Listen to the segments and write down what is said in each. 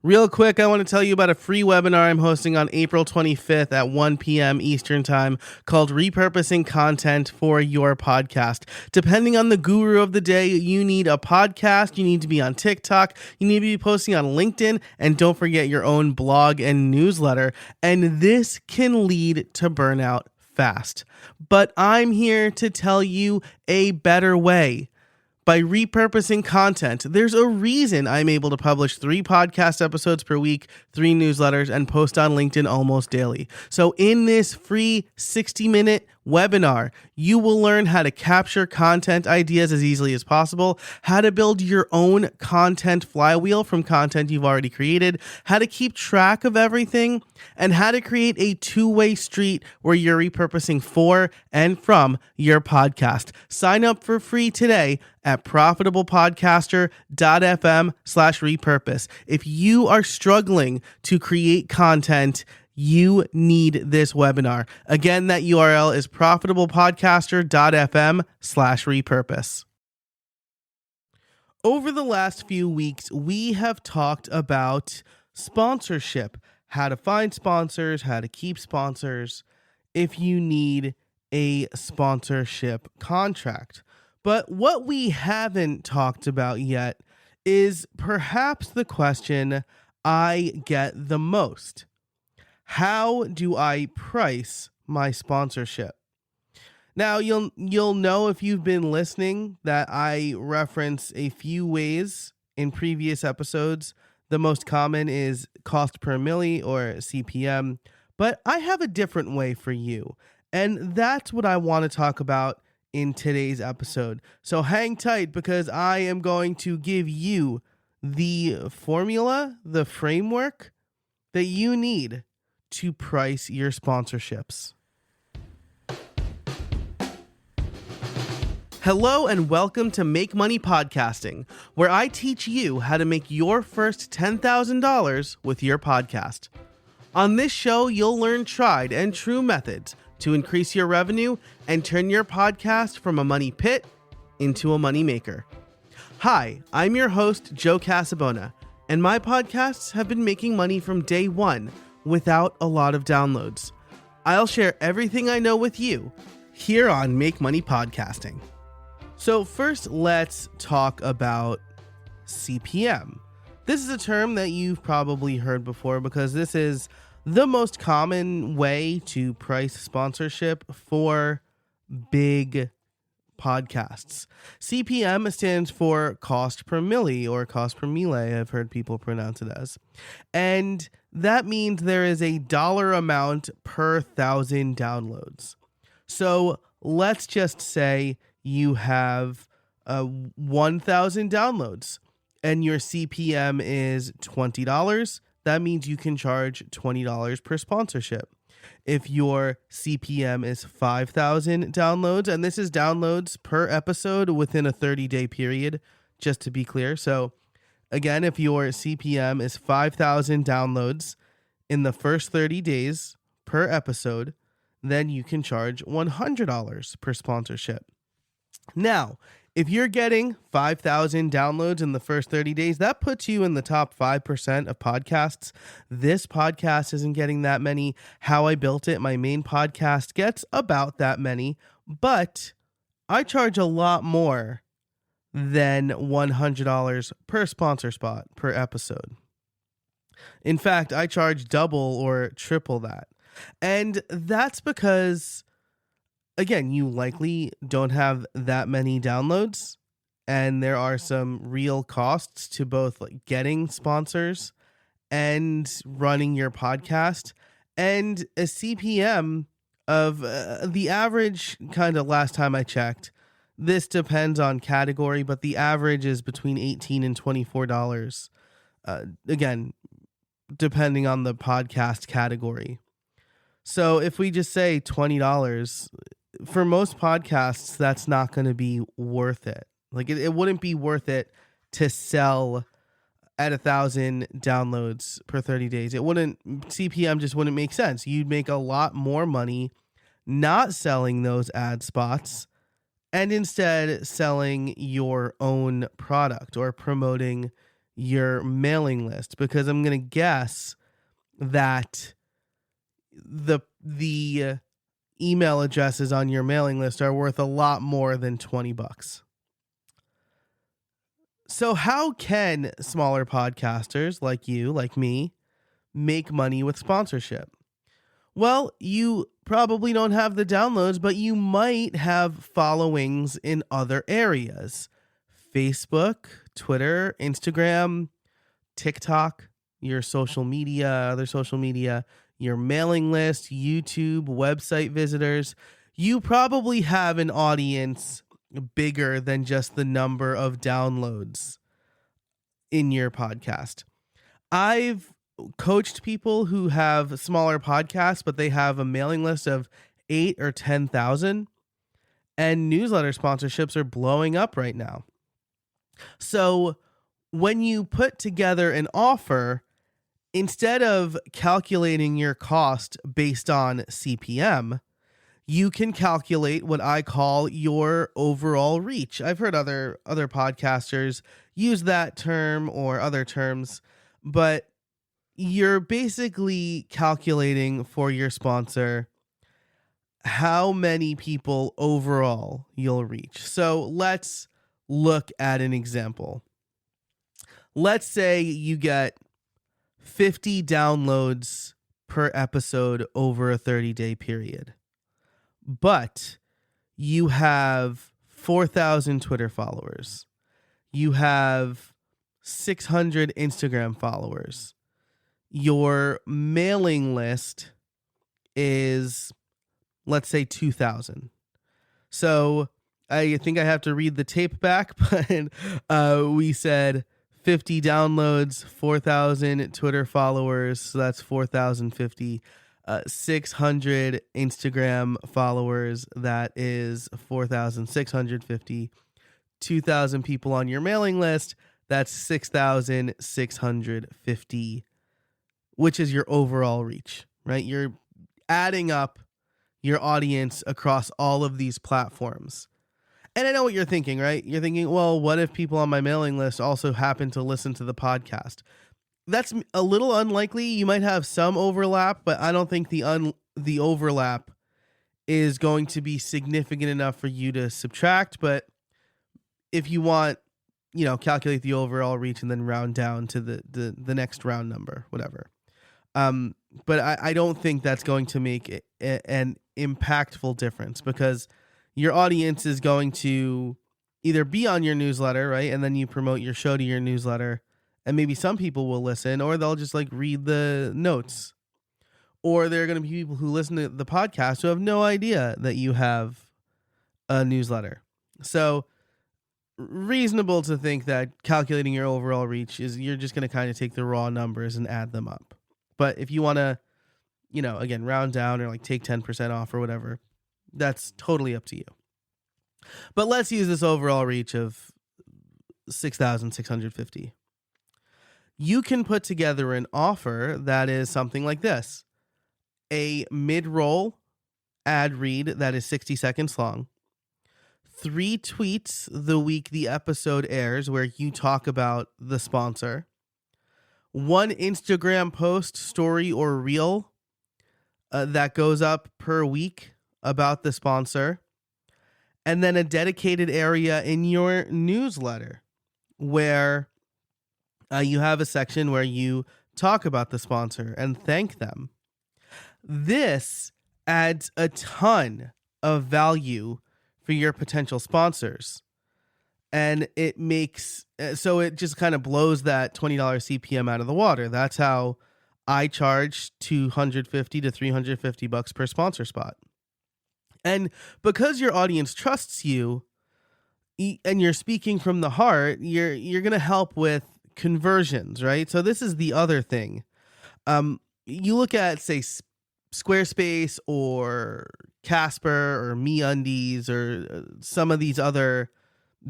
Real quick, I want to tell you about a free webinar I'm hosting on April 25th at 1 p.m. Eastern Time called Repurposing Content for Your Podcast. Depending on the guru of the day, you need a podcast, you need to be on TikTok, you need to be posting on LinkedIn, and don't forget your own blog and newsletter. And this can lead to burnout fast. But I'm here to tell you a better way. By repurposing content, there's a reason I'm able to publish 3 podcast episodes per week, 3 newsletters, and post on LinkedIn almost daily. So in this free 60-minute webinar, you will learn how to capture content ideas as easily as possible, how to build your own content flywheel from content you've already created, how to keep track of everything, and how to create a two-way street where you're repurposing for and from your podcast. Sign up for free today at profitablepodcaster.fm/repurpose. If you are struggling to create content, you need this webinar. Again, that URL is profitablepodcaster.fm/repurpose. Over the last few weeks, we have talked about sponsorship, how to find sponsors, how to keep sponsors if you need a sponsorship contract. But what we haven't talked about yet is perhaps the question I get the most. How do I price my sponsorship? Now, you'll know if you've been listening that I reference a few ways in previous episodes. The most common is cost per milli or CPM, but I have a different way for you, and that's what I want to talk about in today's episode. So hang tight, because I am going to give you the formula, the framework that you need to price your sponsorships. Hello and welcome to Make Money Podcasting, where I teach you how to make your first $10,000 with your podcast. On this show, you'll learn tried and true methods to increase your revenue and turn your podcast from a money pit into a money maker. Hi, I'm your host, Joe Casabona, and my podcasts have been making money from day one without a lot of downloads. I'll share everything I know with you here on Make Money Podcasting. So first, let's talk about CPM. This is a term that you've probably heard before because this is the most common way to price sponsorship for big podcasts. CPM stands for cost per milli or cost per mille, I've heard people pronounce it as. And that means there is a dollar amount per 1,000 downloads. So let's just say you have 1,000 downloads and your CPM is $20. That means you can charge $20 per sponsorship. If your CPM is 5,000 downloads, and this is downloads per episode within a 30-day period, just to be clear. So again, if your CPM is 5,000 downloads in the first 30 days per episode, then you can charge $100 per sponsorship. Now, if you're getting 5,000 downloads in the first 30 days, that puts you in the top 5% of podcasts. This podcast isn't getting that many. How I Built It, my main podcast, gets about that many, but I charge a lot more than $100 per sponsor spot per episode. In fact, I charge double or triple that. And that's because, again, you likely don't have that many downloads, and there are some real costs to both getting sponsors and running your podcast. And a CPM of the average, kind of last time I checked, this depends on category, but the average is between $18 and $24. Again, depending on the podcast category. So if we just say $20, for most podcasts, that's not going to be worth it. Like it wouldn't be worth it to sell at 1,000 downloads per 30 days. CPM just wouldn't make sense. You'd make a lot more money not selling those ad spots and instead selling your own product or promoting your mailing list, because I'm going to guess that the email addresses on your mailing list are worth a lot more than $20. So how can smaller podcasters like you, like me, make money with sponsorship? Well, you probably don't have the downloads, but you might have followings in other areas. Facebook, Twitter, Instagram, TikTok, your social media, other social media, your mailing list, YouTube, website visitors. You probably have an audience bigger than just the number of downloads in your podcast. I've coached people who have smaller podcasts, but they have a mailing list of 8 or 10,000, and newsletter sponsorships are blowing up right now. So when you put together an offer, instead of calculating your cost based on CPM, you can calculate what I call your overall reach. I've heard other podcasters use that term or other terms, but you're basically calculating for your sponsor how many people overall you'll reach. So let's look at an example. Let's say you get 50 downloads per episode over a 30-day period, but you have 4,000 Twitter followers. You have 600 Instagram followers. Your mailing list is, let's say, 2,000. So I think I have to read the tape back, but we said 50 downloads, 4,000 Twitter followers. So that's 4,050. 600 Instagram followers. That is 4,650. 2,000 people on your mailing list. That's 6,650, which is your overall reach, right? You're adding up your audience across all of these platforms. And I know what you're thinking, right? You're thinking, well, what if people on my mailing list also happen to listen to the podcast? That's a little unlikely. You might have some overlap, but I don't think the overlap is going to be significant enough for you to subtract. But if you want, calculate the overall reach and then round down to the next round number, whatever. But I don't think that's going to make an impactful difference, because your audience is going to either be on your newsletter, right? And then you promote your show to your newsletter, and maybe some people will listen, or they'll just read the notes. Or there are going to be people who listen to the podcast who have no idea that you have a newsletter. So reasonable to think that calculating your overall reach is you're just going to kind of take the raw numbers and add them up. But if you want to, again, round down or take 10% off or whatever, that's totally up to you. But let's use this overall reach of 6,650. You can put together an offer that is something like this: a mid-roll ad read that is 60 seconds long, 3 tweets the week the episode airs where you talk about the sponsor, 1 Instagram post, story, or reel that goes up per week about the sponsor, and then a dedicated area in your newsletter where you have a section where you talk about the sponsor and thank them. This adds a ton of value for your potential sponsors. And it makes, so it just kind of blows that $20 CPM out of the water. That's how I charge $250 to $350 per sponsor spot. And because your audience trusts you and you're speaking from the heart, you're going to help with conversions, right? So this is the other thing. You look at, say, Squarespace or Casper or MeUndies or some of these other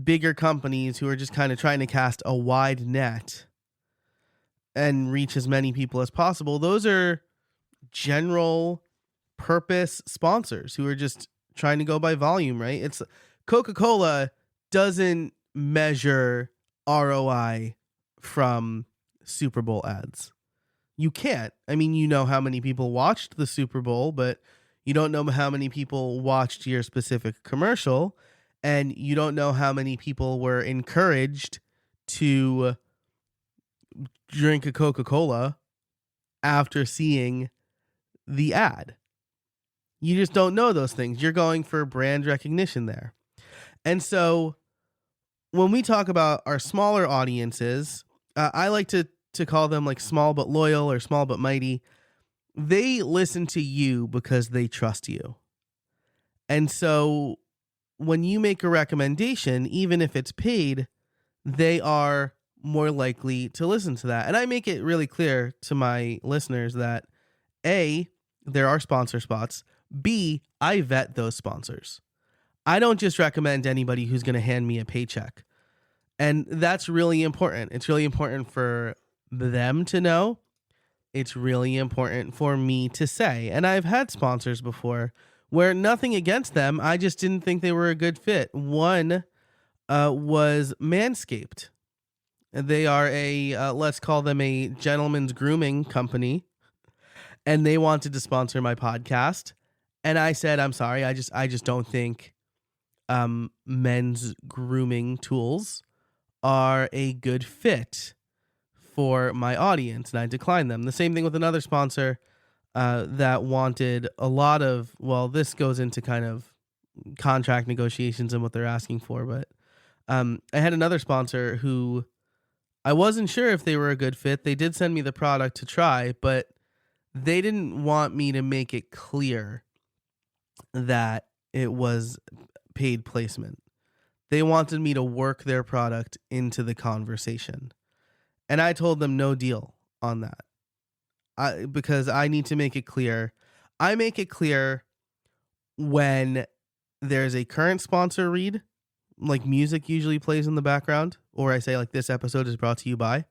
bigger companies who are just kind of trying to cast a wide net and reach as many people as possible. Those are general purpose sponsors who are just trying to go by volume, right? It's Coca-Cola doesn't measure ROI from Super Bowl ads. You can't. I mean, you know how many people watched the Super Bowl, but you don't know how many people watched your specific commercial, and you don't know how many people were encouraged to drink a Coca-Cola after seeing the ad. You just don't know those things. You're going for brand recognition there. And so when we talk about our smaller audiences, I like to call them like small but loyal or small but mighty. They listen to you because they trust you. And so when you make a recommendation, even if it's paid, they are more likely to listen to that. And I make it really clear to my listeners that A, there are sponsor spots. B, I vet those sponsors. I don't just recommend anybody who's going to hand me a paycheck. And that's really important. It's really important for them to know. It's really important for me to say. And I've had sponsors before where nothing against them, I just didn't think they were a good fit. One was Manscaped. They are let's call them a gentleman's grooming company. And they wanted to sponsor my podcast. And I said, I'm sorry, I just don't think men's grooming tools are a good fit for my audience, and I declined them. The same thing with another sponsor that wanted a lot of, well, this goes into kind of contract negotiations and what they're asking for, but I had another sponsor who I wasn't sure if they were a good fit. They did send me the product to try, but they didn't want me to make it clear that it was paid placement. They wanted me to work their product into the conversation. And I told them no deal on that. Because I need to make it clear. I make it clear when there's a current sponsor read, like music usually plays in the background, or I say like this episode is brought to you by.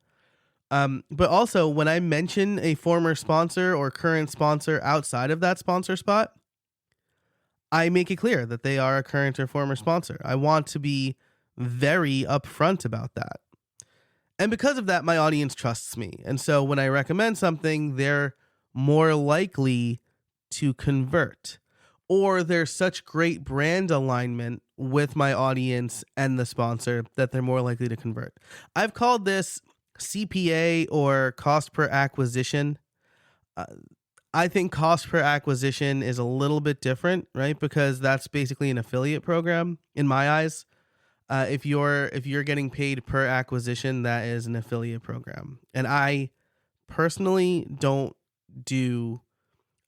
But also when I mention a former sponsor or current sponsor outside of that sponsor spot, I make it clear that they are a current or former sponsor. I want to be very upfront about that. And because of that, my audience trusts me. And so when I recommend something, they're more likely to convert. Or there's such great brand alignment with my audience and the sponsor that they're more likely to convert. I've called this CPA or cost per acquisition. I think cost per acquisition is a little bit different, right? Because that's basically an affiliate program in my eyes. If you're getting paid per acquisition, that is an affiliate program. And I personally don't do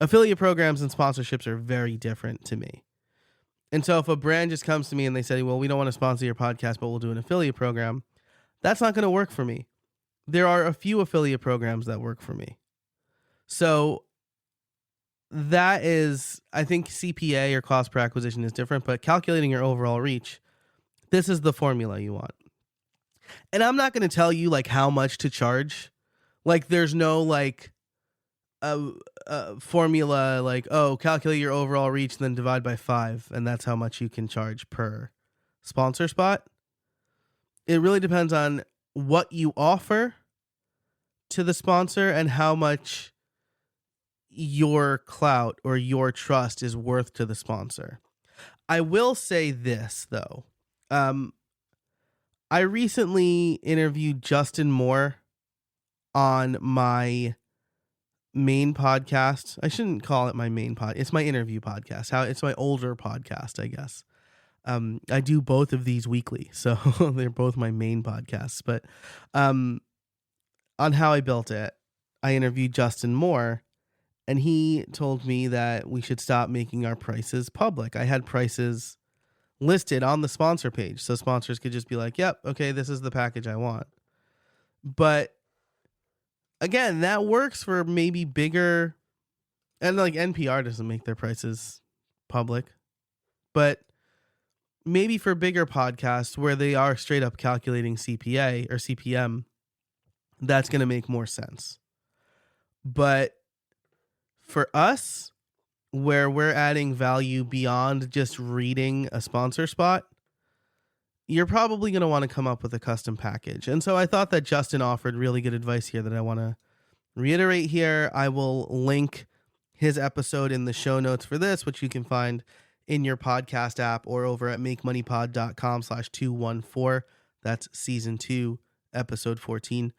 affiliate programs, and sponsorships are very different to me. And so if a brand just comes to me and they say, well, we don't want to sponsor your podcast, but we'll do an affiliate program, that's not going to work for me. There are a few affiliate programs that work for me. So that is, I think CPA or cost per acquisition is different, but calculating your overall reach, this is the formula you want. And I'm not going to tell you like how much to charge. Like there's no like formula like, oh, calculate your overall reach and then divide by 5. And that's how much you can charge per sponsor spot. It really depends on what you offer to the sponsor and how much your clout or your trust is worth to the sponsor. I will say this though. I recently interviewed Justin Moore on my main podcast. I shouldn't call it my main pod. It's my interview podcast. It's my older podcast, I guess. I do both of these weekly, so they're both my main podcasts. But on how I built it, I interviewed Justin Moore, and he told me that we should stop making our prices public. I had prices listed on the sponsor page, so sponsors could just be like, yep, okay, this is the package I want. But again, that works for maybe bigger, and like NPR doesn't make their prices public, but maybe for bigger podcasts where they are straight up calculating CPA or CPM, that's going to make more sense. But for us, where we're adding value beyond just reading a sponsor spot, you're probably going to want to come up with a custom package. And so I thought that Justin offered really good advice here that I want to reiterate here. I will link his episode in the show notes for this, which you can find in your podcast app or over at makemoneypod.com/214. That's season 2, episode 14.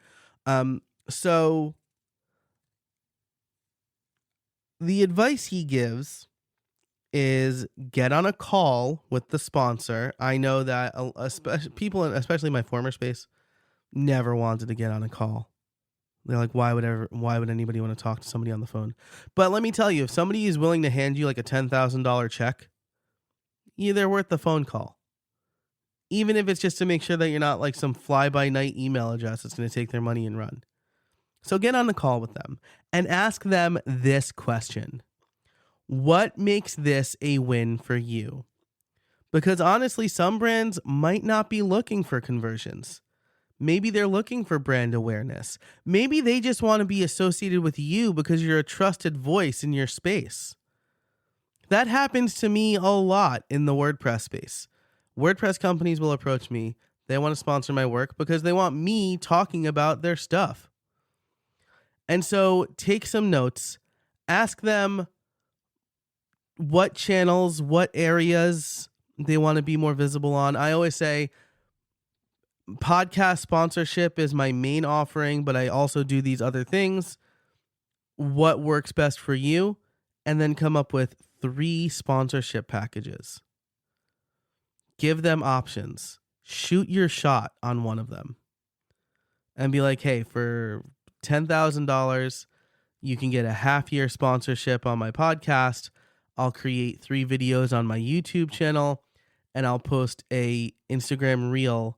So the advice he gives is get on a call with the sponsor. I know that people, especially in my former space, never wanted to get on a call. They're like, why would anybody want to talk to somebody on the phone? But let me tell you, if somebody is willing to hand you like a $10,000 check, they're worth the phone call. Even if it's just to make sure that you're not like some fly-by-night email address that's going to take their money and run. So get on the call with them and ask them this question. What makes this a win for you? Because honestly, some brands might not be looking for conversions. Maybe they're looking for brand awareness. Maybe they just want to be associated with you because you're a trusted voice in your space. That happens to me a lot in the WordPress space. WordPress companies will approach me. They want to sponsor my work because they want me talking about their stuff. And so take some notes. Ask them what channels, what areas they want to be more visible on. I always say podcast sponsorship is my main offering, but I also do these other things. What works best for you? And then come up with 3 sponsorship packages. Give them options. Shoot your shot on one of them. And be like, hey, for $10,000, you can get a half-year sponsorship on my podcast. I'll create 3 videos on my YouTube channel, and I'll post a Instagram reel,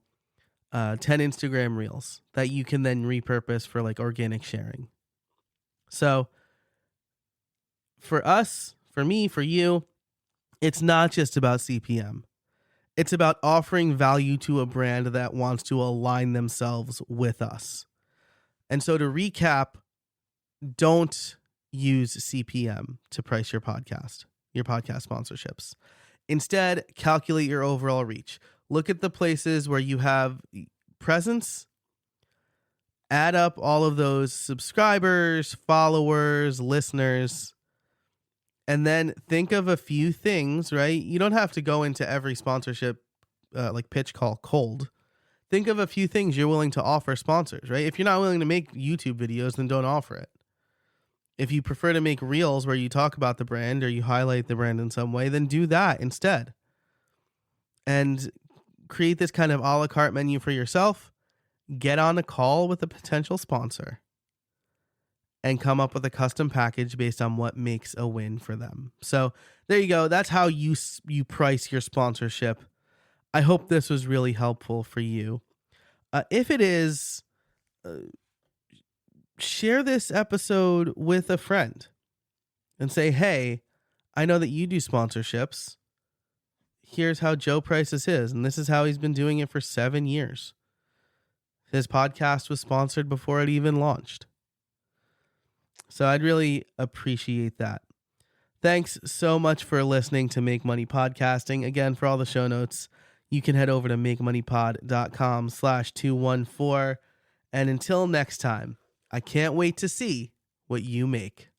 10 Instagram reels that you can then repurpose for like organic sharing. So for us, for me, for you, it's not just about CPM. It's about offering value to a brand that wants to align themselves with us. And so to recap, don't use CPM to price your podcast sponsorships. Instead, calculate your overall reach. Look at the places where you have presence, add up all of those subscribers, followers, listeners, and then think of a few things, right? You don't have to go into every sponsorship like pitch call cold. Think of a few things you're willing to offer sponsors, right? If you're not willing to make YouTube videos, then don't offer it. If you prefer to make reels where you talk about the brand or you highlight the brand in some way, then do that instead. And create this kind of a la carte menu for yourself. Get on a call with a potential sponsor and come up with a custom package based on what makes a win for them. So there you go. That's how you price your sponsorship. I hope this was really helpful for you. If it is, share this episode with a friend and say, hey, I know that you do sponsorships. Here's how Joe prices his, and this is how he's been doing it for 7 years. His podcast was sponsored before it even launched. So I'd really appreciate that. Thanks so much for listening to Make Money Podcasting. Again, for all the show notes, you can head over to makemoneypod.com/214. And until next time, I can't wait to see what you make.